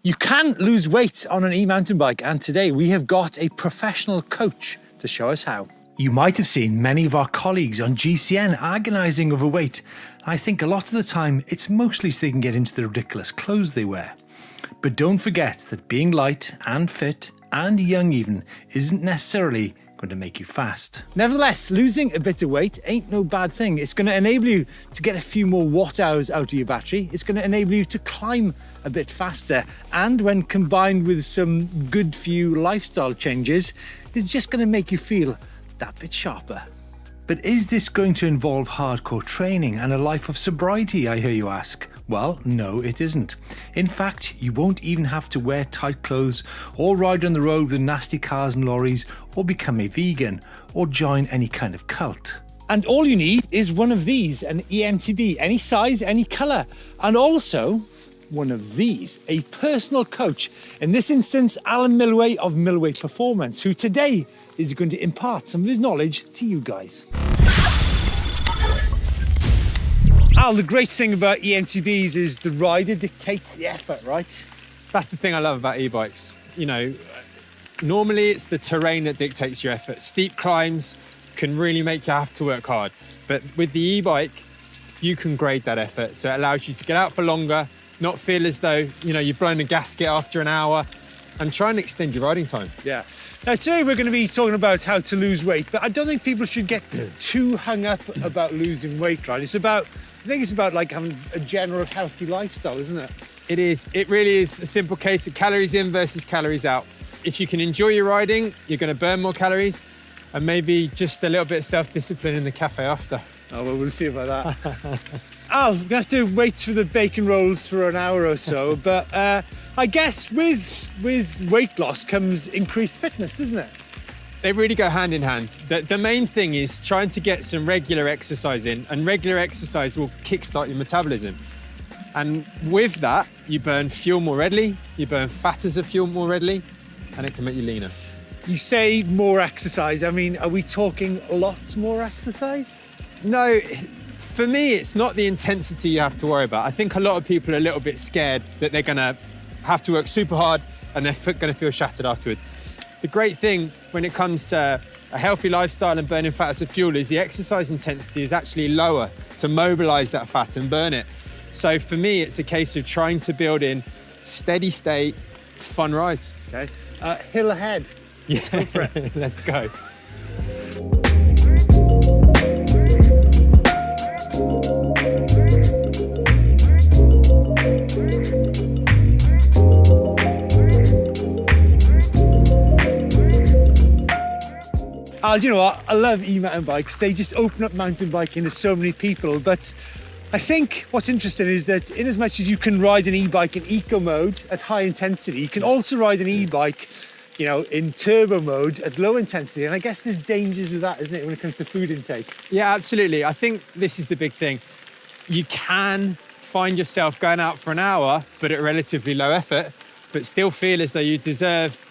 You can lose weight on an e-mountain bike, and today we have got a professional coach to show us how. You might have seen many of our colleagues on GCN agonising over weight. I think a lot of the time it's mostly so they can get into the ridiculous clothes they wear. But don't forget that being light and fit and young even isn't necessarily going to make you fast. Nevertheless, losing a bit of weight ain't no bad thing. It's going to enable you to get a few more watt hours out of your battery. It's going to enable you to climb a bit faster. And when combined with some good for you lifestyle changes, it's just going to make you feel that bit sharper. But is this going to involve hardcore training and a life of sobriety, I hear you ask? Well, no, it isn't. In fact, you won't even have to wear tight clothes or ride on the road with nasty cars and lorries or become a vegan or join any kind of cult. And all you need is one of these, an EMTB, any size, any colour, and also one of these, a personal coach. In this instance, Alan Milway of Milway Performance, who today is going to impart some of his knowledge to you guys. Al, the great thing about EMTBs is the rider dictates the effort, right? That's the thing I love about e-bikes. You know, normally it's the terrain that dictates your effort. Steep climbs can really make you have to work hard. But with the e-bike, you can grade that effort. So it allows you to get out for longer, not feel as though, you know, you've blown a gasket after an hour, and try and extend your riding time. Yeah. Now, today we're going to be talking about how to lose weight, but I don't think people should get too hung up about losing weight, right? I think it's about like having a general healthy lifestyle, isn't it? It is. It really is a simple case of calories in versus calories out. If you can enjoy your riding, you're going to burn more calories, and maybe just a little bit of self-discipline in the cafe after. Oh, well, we'll see about that. Al, we're going to have to wait for the bacon rolls for an hour or so, but I guess with weight loss comes increased fitness, doesn't it? They really go hand in hand. The main thing is trying to get some regular exercise in, and regular exercise will kickstart your metabolism. And with that, you burn fuel more readily, you burn fat as a fuel more readily, and it can make you leaner. You say more exercise. I mean, are we talking lots more exercise? No, for me, it's not the intensity you have to worry about. I think a lot of people are a little bit scared that they're going to have to work super hard and they're going to feel shattered afterwards. The great thing when it comes to a healthy lifestyle and burning fat as a fuel is the exercise intensity is actually lower to mobilize that fat and burn it. So for me, it's a case of trying to build in steady state, fun rides. Okay. Hill ahead. Yeah, let's go for it. Let's go. Al, do you know what? I love e-mountain bikes. They just open up mountain biking to so many people. But I think what's interesting is that in as much as you can ride an e-bike in eco mode at high intensity, you can also ride an e-bike, you know, in turbo mode at low intensity. And I guess there's dangers with that, isn't it, when it comes to food intake? Yeah, absolutely. I think this is the big thing. You can find yourself going out for an hour, but at relatively low effort, but still feel as though you deserve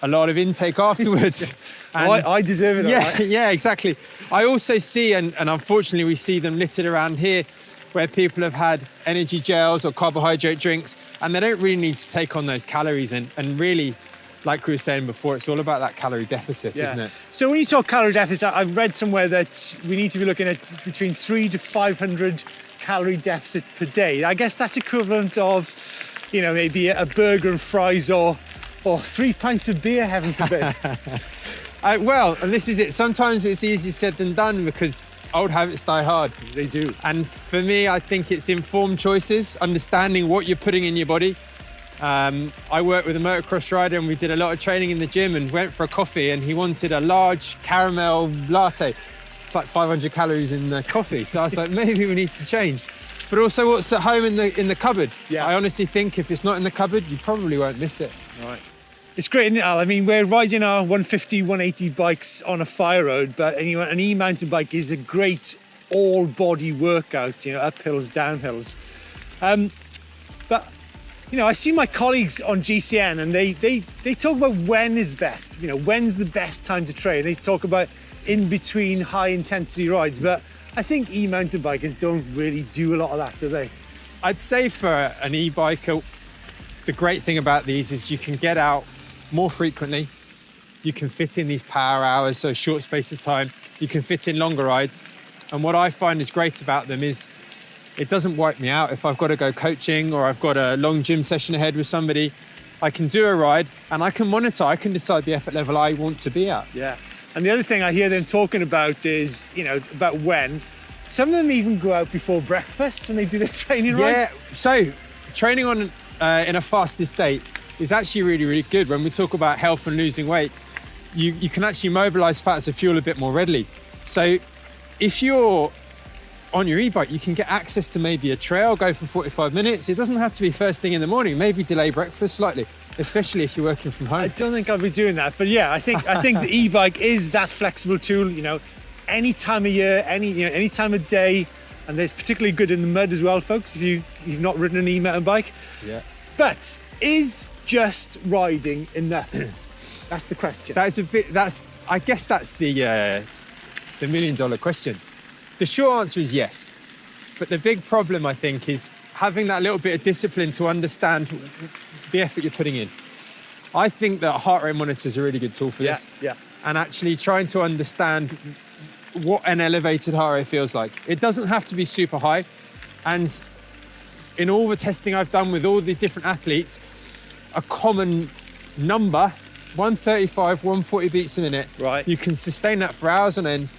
a lot of intake afterwards. And I deserve it. Yeah, right? yeah, exactly. I also see, and unfortunately we see them littered around here, where people have had energy gels or carbohydrate drinks, and they don't really need to take on those calories. And really, like we were saying before, it's all about that calorie deficit, isn't it? So when you talk calorie deficit, I've read somewhere that we need to be looking at between 300 to 500 calorie deficit per day. I guess that's equivalent of, you know, maybe a burger and fries or 3 pints of beer, heaven forbid. Well, and this is it. Sometimes it's easier said than done because old habits die hard. They do. And for me, I think it's informed choices, understanding what you're putting in your body. I worked with a motocross rider and we did a lot of training in the gym and went for a coffee, and he wanted a large caramel latte. It's like 500 calories in the coffee. So I was like, maybe we need to change. But also what's at home in the cupboard. Yeah. I honestly think if it's not in the cupboard, you probably won't miss it. Right. It's great, isn't it, Al? I mean, we're riding our 150, 180 bikes on a fire road, but anyway, an e-mountain bike is a great all-body workout, you know, uphills, downhills. But, you know, I see my colleagues on GCN and they talk about when is best, you know, when's the best time to train. They talk about in between high-intensity rides, but I think e-mountain bikers don't really do a lot of that, do they? I'd say for an e-biker, the great thing about these is you can get out more frequently. You can fit in these power hours, so a short space of time. You can fit in longer rides. And what I find is great about them is it doesn't wipe me out. If I've got to go coaching or I've got a long gym session ahead with somebody, I can do a ride and I can monitor, I can decide the effort level I want to be at. Yeah. And the other thing I hear them talking about is, about when. Some of them even go out before breakfast when they do their training rides. Yeah, so training on in a fasted state is actually really, really good. When we talk about health and losing weight, you can actually mobilize fat as a fuel a bit more readily. So if you're on your e-bike, you can get access to maybe a trail, go for 45 minutes. It doesn't have to be first thing in the morning, maybe delay breakfast slightly, especially if you're working from home. I don't think I'll be doing that, but yeah, I think the e-bike is that flexible tool, any time of year, any time of day, and it's particularly good in the mud as well, folks, if you've not ridden an e-mountain bike. Yeah. But is just riding enough? That's the question. I guess that's the $1 million question. The short answer is yes. But the big problem, I think, is having that little bit of discipline to understand the effort you're putting in. I think that heart rate monitor is a really good tool for this. Yeah. And actually trying to understand what an elevated heart rate feels like. It doesn't have to be super high. And in all the testing I've done with all the different athletes, a common number, 135, 140 beats a minute. Right. You can sustain that for hours on end.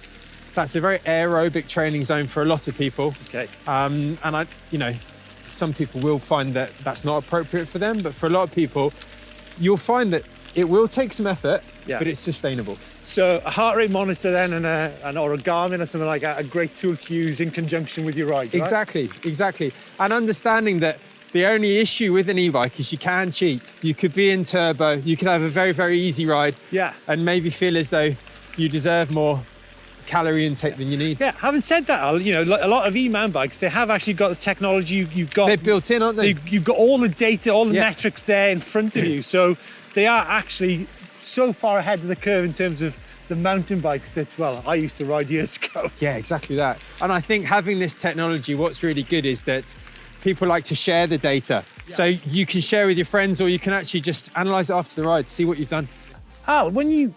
That's a very aerobic training zone for a lot of people. Okay. And some people will find that that's not appropriate for them, but for a lot of people, you'll find that it will take some effort, but it's sustainable. So a heart rate monitor then and or a Garmin or something like that, a great tool to use in conjunction with your ride, right? Exactly. And understanding that the only issue with an e-bike is you can cheat. You could be in turbo, you could have a very, very easy ride, and maybe feel as though you deserve more calorie intake than you need. Yeah, having said that, Al, a lot of e-mountain bikes, they have actually got the technology you've got. They're built in, aren't they? You've got all the data, all the metrics there in front of you. So they are actually so far ahead of the curve in terms of the mountain bikes that, I used to ride years ago. Yeah, exactly that. And I think having this technology, what's really good is that people like to share the data. Yeah. So you can share with your friends or you can actually just analyze it after the ride, see what you've done. Al, when you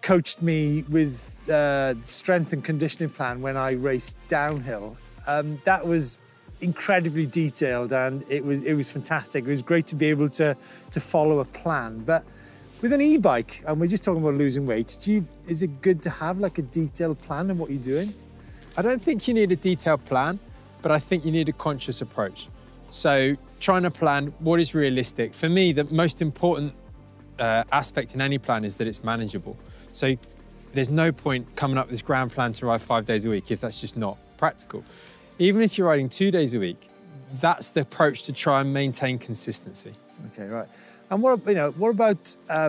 coached me with the strength and conditioning plan when I raced downhill, that was incredibly detailed and it was fantastic. It was great to be able to follow a plan. But with an e-bike, and we're just talking about losing weight, is it good to have like a detailed plan of what you're doing? I don't think you need a detailed plan, but I think you need a conscious approach. So trying to plan what is realistic. For me, the most important aspect in any plan is that it's manageable. So there's no point coming up with this grand plan to ride 5 days a week if that's just not practical. Even if you're riding 2 days a week, that's the approach to try and maintain consistency. Okay, right. And what about, I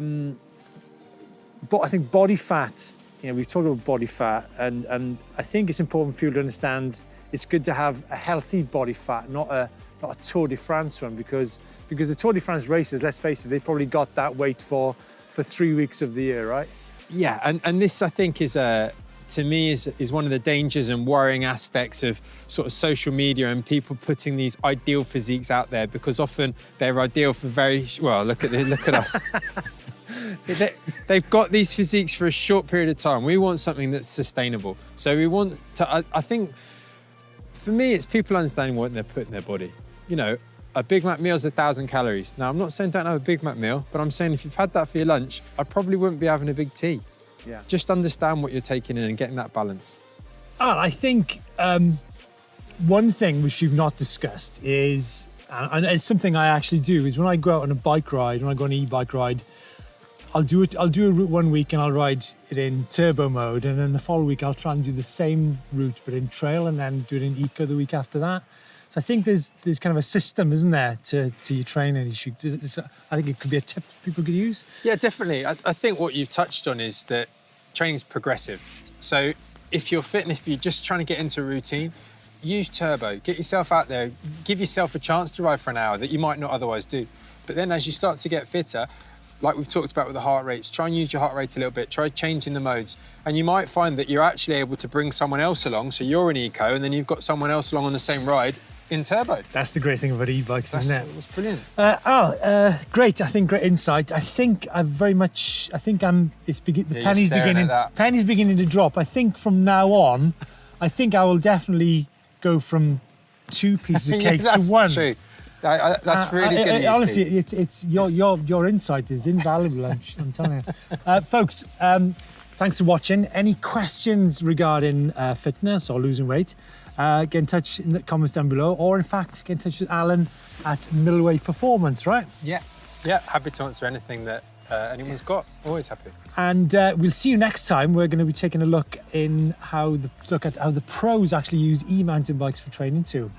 think body fat, we've talked about body fat and I think it's important for you to understand it's good to have a healthy body fat, not a Tour de France one, because the Tour de France races, let's face it, they've probably got that weight for 3 weeks of the year, right? Yeah, and this I think is to me is one of the dangers and worrying aspects of sort of social media and people putting these ideal physiques out there, because often they're ideal for look at us. They've got these physiques for a short period of time. We want something that's sustainable. So we want to, I think, for me, it's people understanding what they're putting in their body. A Big Mac meal is 1,000 calories. Now, I'm not saying don't have a Big Mac meal, but I'm saying if you've had that for your lunch, I probably wouldn't be having a big tea. Yeah. Just understand what you're taking in and getting that balance. I think one thing which you've not discussed is, and it's something I actually do, is when I go out on a bike ride, when I go on an e-bike ride, I'll do a route 1 week and I'll ride it in turbo mode, and then the following week I'll try and do the same route but in trail, and then do it in eco the week after that. So I think there's kind of a system, isn't there, to your training? I think it could be a tip people could use. Yeah, definitely. I think what you've touched on is that training's progressive. So if you're fit and if you're just trying to get into a routine, use turbo, get yourself out there, give yourself a chance to ride for an hour that you might not otherwise do. But then as you start to get fitter, like we've talked about with the heart rates, try and use your heart rate a little bit, try changing the modes. And you might find that you're actually able to bring someone else along. So you're in eco and then you've got someone else along on the same ride in turbo. That's the great thing about e-bikes, isn't it? That's brilliant. Great. I think great insight. I think penny's beginning to drop. I think from now on, I think I will definitely go from 2 pieces of cake to 1. True. That's really good. Of you, honestly, Steve. it's your insight is invaluable. I'm telling you, folks. Thanks for watching. Any questions regarding fitness or losing weight? Get in touch in the comments down below, or in fact, get in touch with Alan at Milway Performance. Right? Yeah. Happy to answer anything that anyone's got. Always happy. And we'll see you next time. We're going to be taking a look at how the pros actually use e-mountain bikes for training too.